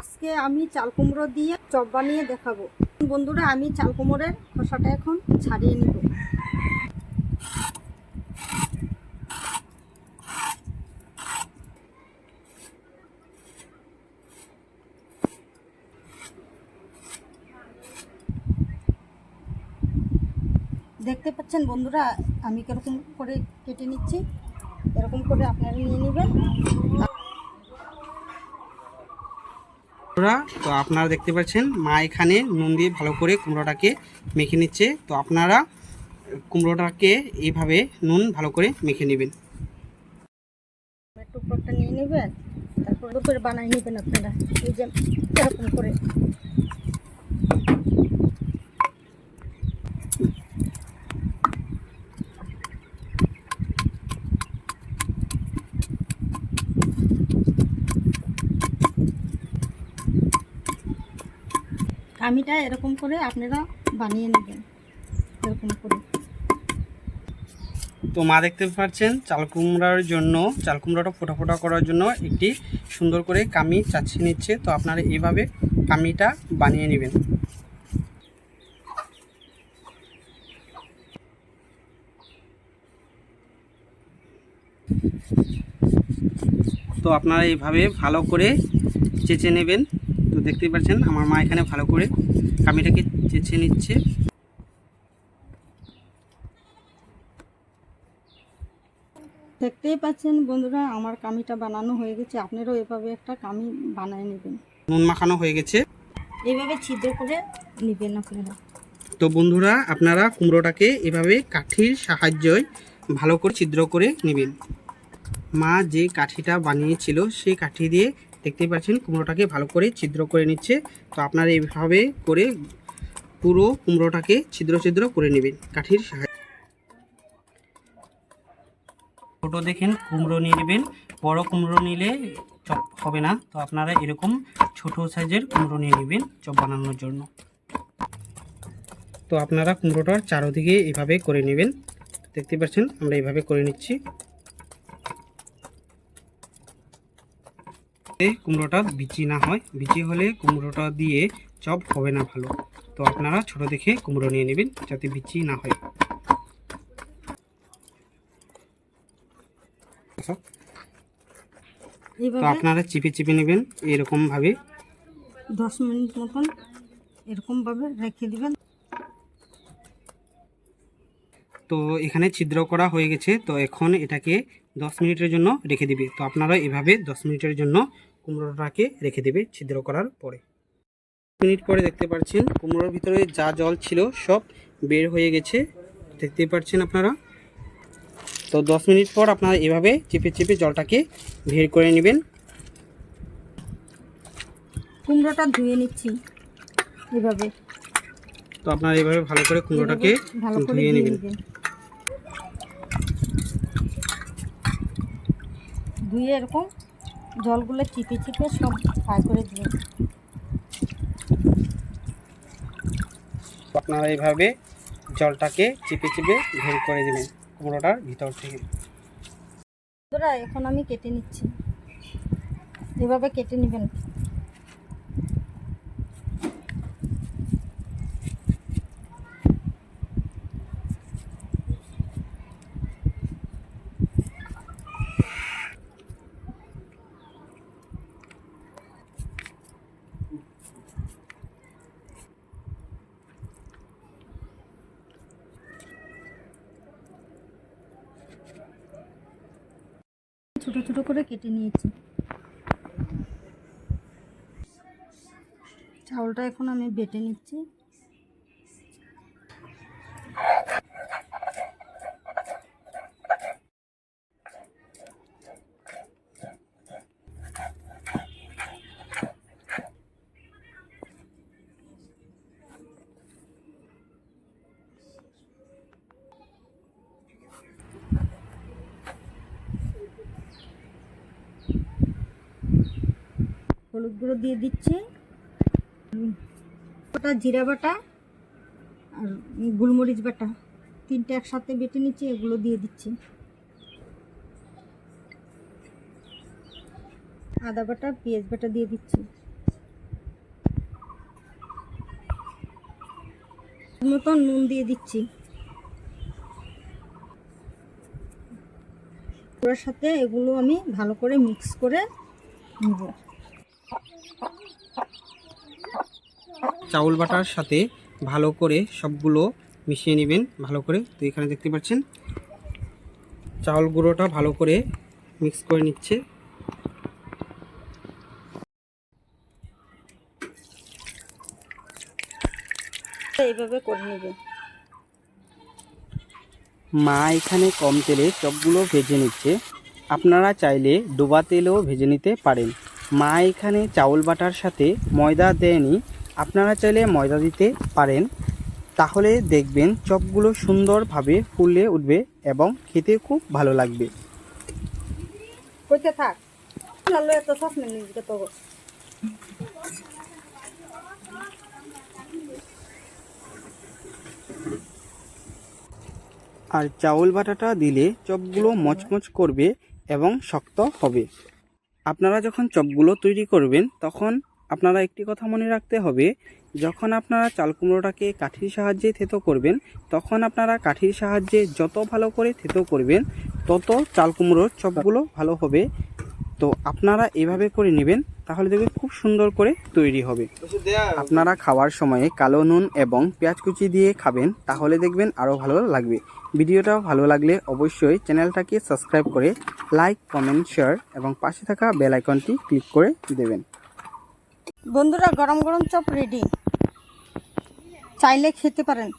আজকে আমি চাল কুমড়ো দিয়ে চপ বানিয়ে দেখাবো। বন্ধুরা, আমি চাল কুমড়োর খোসাটা এখন ছাড়িয়ে নিব। দেখতে পাচ্ছেন বন্ধুরা, আমি কিরকম করে কেটে নিচ্ছি। এরকম করে আপনারা নিয়ে নেবেন। তো আপনারা দেখতে পাচ্ছেন মা এখানে নুন দিয়ে ভালো করে কুমড়োটাকে মেখে নিচ্ছে। তো আপনারা কুমড়োটাকে এইভাবে নুন ভালো করে মেখে নেবেন। টুকরোটা নিয়ে নেবেন, তারপর করে বানিয়ে নেবেন আপনারা। এই যে এরকম করে কামিটা এরকম করে আপনারা বানিয়ে নেবেন এরকম করে। তো মা দেখতে পাচ্ছেন চাল কুমড়োটা ফোটা ফোটা করার জন্য একটি সুন্দর করে কামি চাচ্ছিয়ে নিচ্ছে। তো আপনারা এইভাবে কামিটা বানিয়ে নেবেন। তো আপনারা এইভাবে ভালো করে চেঁচে নেবেন। তো দেখতেই পাচ্ছেন আমার মা এখানে ভালো করে কামিটাকে চেঁচে নিচ্ছে। দেখতেই পাচ্ছেন বন্ধুরা, আমার কামিটা বানানো হয়ে গেছে। আপনারাও এভাবে একটা কামি বানিয়ে নেবেন। নুন মাখানো হয়ে গেছে, এইভাবে ছিদ্র করে নেবেন আপনারা। তো বন্ধুরা, আপনারা কুমড়োটাকে এভাবে কাঠির সাহায্যে ভালো করে ছিদ্র করে নেবেন। মা যে কাঠিটা বানিয়েছিল সেই কাঠি দিয়ে দেখতেই পাচ্ছেন কুমড়োটাকে ভালো করে ছিদ্র করে নিচ্ছে। তো আপনারা এইভাবে করে পুরো কুমড়োটাকে ছিদ্র ছিদ্র করে নেবেন কাঠির সাহায্যে। ছোটো দেখেন কুমড়ো নিয়ে নেবেন, বড় কুমড়ো নিলে চপ হবে না। তো আপনারা এরকম ছোট সাইজের কুমড়ো নিয়ে নেবেন চপ বানানোর জন্য। তো আপনারা কুমড়োটার চারদিকে এভাবে করে নেবেন। দেখতে পাচ্ছেন আমরা এইভাবে করে নিচ্ছি। কুমড়োটা বিচি না হয়, বিচি হলে কুমড়োটা দিয়ে চপ হবে না ভালো। তো আপনারা ছোট দেখে কুমড়ো নিয়ে নেবেন যাতে বিচি না হয়। তো আপনারা চিপে চিপে নেবেন এরকম ভাবে। 10 মিনিট মতন এরকম ভাবে রেখে দিবেন। তো এখানে ছিদ্র করা হয়ে গেছে। তো এখন এটাকে 10 মিনিটের জন্য রেখে দিবে। তো আপনারা এভাবে 10 মিনিটের জন্য কুমড়োটাকে রেখে দেবে ছিদ্র করার পরে। মিনিট পরে দেখতে পাচ্ছেন কুমড়োর ভিতরে যা জল ছিল সব বের হয়ে গেছে, দেখতেই পাচ্ছেন আপনারা। তো 10 মিনিট পর আপনারা এভাবে চেপে চেপে জলটাকে বের করে নেবেন। কুমড়োটা ধুয়ে নিচ্ছি এভাবে। তো আপনারা এভাবে ভালো করে কুমড়োটাকে ধুয়ে নেবেন। ধুয়ে এরকম জলগুলো চিপে চিপে সব ফ্রাই করে দিবেন। আপনারা এইভাবে জলটাকে চিপে চিপে বের করে দেবেন কুমড়োটার ভিতর থেকে। এখন আমি কেটে নিচ্ছি, এভাবে কেটে নেবেন। ছোট ছোট করে কেটে নিয়েছি। চাউলটা এখন আমি বেটে নিচ্ছি। হলুদ গুঁড়ো দিয়ে দিচ্ছি, ওটা জিরা বাটা আর গোলমরিচ বাটা, তিনটে একসাথে বেটে নিচ্ছি, এগুলো দিয়ে দিচ্ছি। আদা বাটা, পেঁয়াজ বাটা দিয়ে দিচ্ছি। মতন নুন দিয়ে দিচ্ছি। ওর সাথে এগুলো আমি ভালো করে মিক্স করে নেব। চাউল বাটার সাথে ভালো করে সবগুলো মিশিয়ে নেবেন ভালো করে। তো এখানে দেখতে পাচ্ছেন চাউল গুঁড়োটা ভালো করে মিক্স করে নিচ্ছে। এইভাবে করে নেবেন। মা এখানে কম তেলে চপগুলো ভেজে নিচ্ছে, আপনারা চাইলে ডোবা তেলেও ভেজে নিতে পারেন। মা এখানে চাউল বাটার সাথে ময়দা দেয়নি, আপনারা চাইলে ময়দা দিতে পারেন। তাহলে দেখবেন চপগুলো সুন্দরভাবে ফুলে উঠবে এবং খেতে খুব ভালো লাগবে। কইতে থাক লালো এত সস নেই নিজে তো। আর চাউল বাটাটা দিলে চপগুলো মচমচ করবে এবং শক্ত হবে। আপনারা যখন চপগুলো তৈরি করবেন তখন আপনারা একটি কথা মনে রাখতে হবে, যখন আপনারা চাল কুমড়োটাকে কাঠির সাহায্যে থেতো করবেন তখন আপনারা কাঠির সাহায্যে যত ভালো করে থেতো করবেন তত চাল কুমড়োর চপগুলো ভালো হবে। তো আপনারা এভাবে করে নেবেন, তাহলে দেখবেন খুব সুন্দর করে তৈরি হবে। আপনারা খাওয়ার সময়ে কালো নুন এবং পেঁয়াজ কুচি দিয়ে খাবেন, তাহলে দেখবেন আরও ভালো লাগবে। ভিডিওটা ভালো লাগলে অবশ্যই চ্যানেলটাকে সাবস্ক্রাইব করে লাইক, কমেন্ট, শেয়ার এবং পাশে থাকা বেল আইকনটি ক্লিক করে দেবেন। বন্ধুরা গরম গরম চপ রেডি, চাইলে খেতে পারেন।